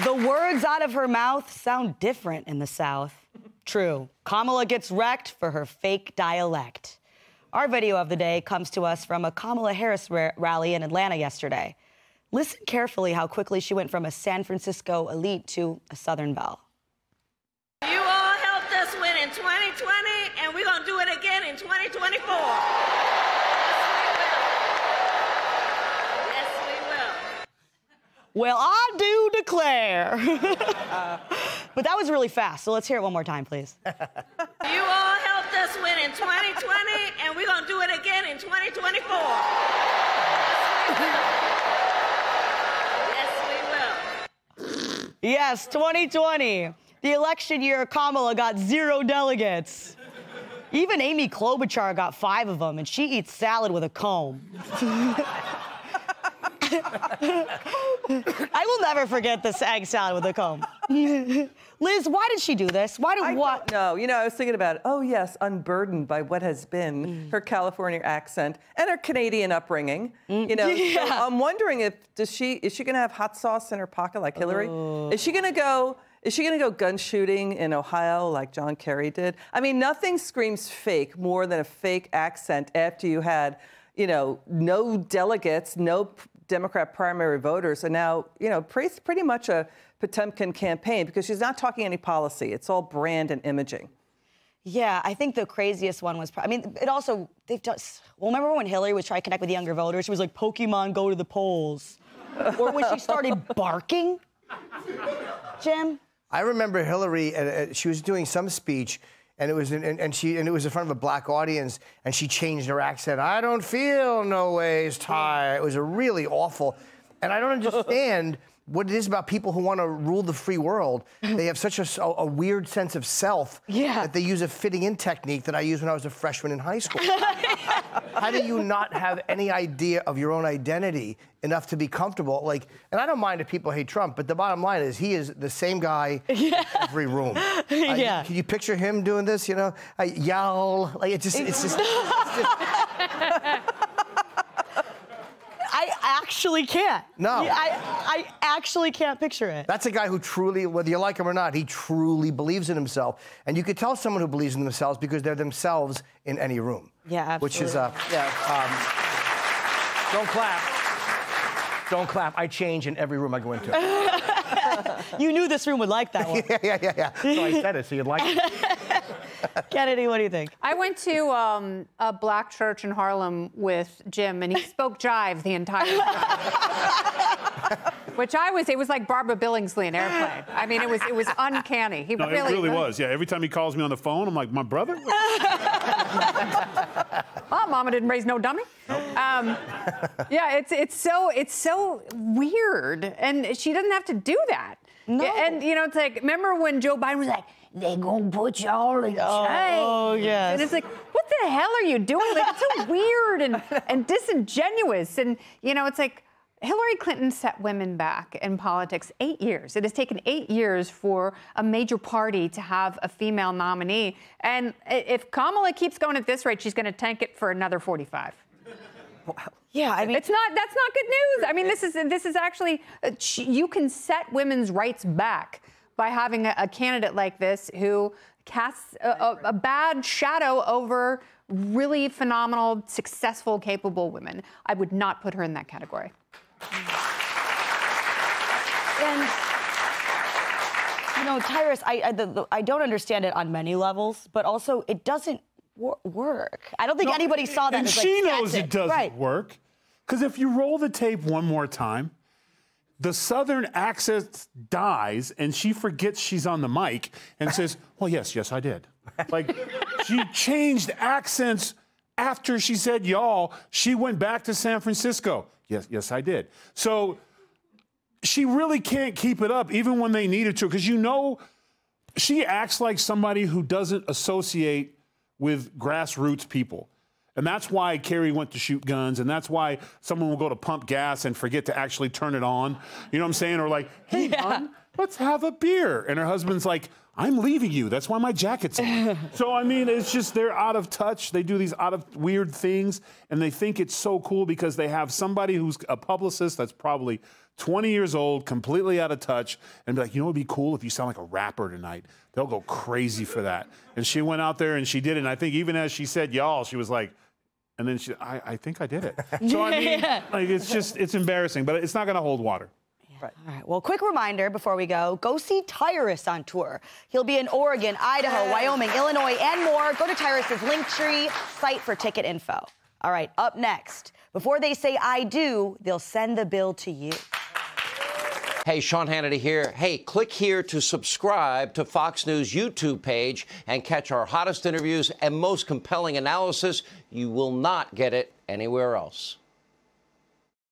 The words out of her mouth sound different in the South. True. Kamala gets wrecked for her fake dialect. Our video of the day comes to us from a Kamala Harris rally in Atlanta yesterday. Listen carefully how quickly she went from a San Francisco elite to a Southern belle. You all helped us win in 2020, and we're going to do it again in 2024. Yes, we will. Well, I do declare. But that was really fast, so let's hear it one more time, please. You all helped us win in 2020, and we're going to do it again in 2024. Yes, 2020. The election year, Kamala got 0 delegates. Even Amy Klobuchar got 5 of them, and she eats salad with a comb. I will never forget this egg salad with a comb. Liz, why did she do this? Why did what? Don't know. You know, I was thinking about it. Oh, yes, unburdened by what has been her California accent and her Canadian upbringing. You know, Yeah. so I'm wondering if is she going to have hot sauce in her pocket like Hillary? Is she going to go gun shooting in Ohio like John Kerry did? I mean, nothing screams fake more than a fake accent after you had, you know, no delegates, no Democrat primary voters, and now, you know, pretty much a Potemkin campaign because she's not talking any policy. It's all brand and imaging. Yeah, I think the craziest one was, I mean, it also, they've done, well, remember when Hillary was trying to connect with younger voters? She was like, Pokemon, go to the polls. Or when she started barking. Jim? I remember Hillary, she was doing some speech, and it was it was in front of a black audience, and she changed her accent. I don't feel no ways tired. It was a really awful, and I don't understand what it is about people who want to rule the free world. They have such a weird sense of self that they use a fitting-in technique that I used when I was a freshman in high school. How do you not have any idea of your own identity enough to be comfortable? Like, and I don't mind if people hate Trump, but the bottom line is he is the same guy in every room. Can you picture him doing this? You know, y'all, like it's just. I actually can't. No. I actually can't picture it. That's a guy who truly, whether you like him or not, he truly believes in himself. And you could tell someone who believes in themselves because they're themselves in any room. Yeah, absolutely. Which is, don't clap. Don't clap. I change in every room I go into. You knew this room would like that one. Yeah. So I said it, so you'd like it. Kennedy, what do you think? I went to a black church in Harlem with Jim, and he spoke jive the entire time. It was like Barbara Billingsley in Airplane. I mean, it was uncanny. It really was. Yeah, every time he calls me on the phone, I'm like, my brother? Well, Mama didn't raise no dummy. Nope. Yeah, it's so weird, and she doesn't have to do that. No. And you know, it's like, remember when Joe Biden was like, "They gonna put y'all in chains." Oh, yes. And it's like, what the hell are you doing? Like, it's so weird and disingenuous. And you know, it's like Hillary Clinton set women back in politics 8 years. It has taken 8 years for a major party to have a female nominee. And if Kamala keeps going at this rate, she's going to tank it for another 45. Wow. Yeah, I mean, that's not good news. I mean, this is actually, you can set women's rights back by having a candidate like this who casts a bad shadow over really phenomenal, successful, capable women. I would not put her in that category. And, you know, Tyrus, I don't understand it on many levels, but also it doesn't work. I don't think anybody saw that. And she knows it doesn't work. Because if you roll the tape one more time, the Southern accent dies, and she forgets she's on the mic and says, well, yes, I did. Like, she changed accents after she said y'all. She went back to San Francisco. Yes, I did. So she really can't keep it up, even when they needed to, because you know she acts like somebody who doesn't associate with grassroots people. And that's why Kerry went to shoot guns, and that's why someone will go to pump gas and forget to actually turn it on. You know what I'm saying? Or like, hey, hon, let's have a beer. And her husband's like, I'm leaving you. That's why my jacket's on. So, I mean, it's just they're out of touch. They do these out of weird things, and they think it's so cool because they have somebody who's a publicist that's probably 20 years old, completely out of touch, and be like, you know what would be cool if you sound like a rapper tonight? They'll go crazy for that. And she went out there and she did it. And I think even as she said y'all, she was like, and then I think I did it. So, I mean, like, it's embarrassing, but it's not going to hold water. Right. All right. Well, quick reminder before we go see Tyrus on tour. He'll be in Oregon, Idaho, Wyoming, Illinois, and more. Go to Tyrus's Linktree site for ticket info. All right, up next. Before they say I do, they'll send the bill to you. Hey, Sean Hannity here. Hey, click here to subscribe to Fox News YouTube page and catch our hottest interviews and most compelling analysis. You will not get it anywhere else.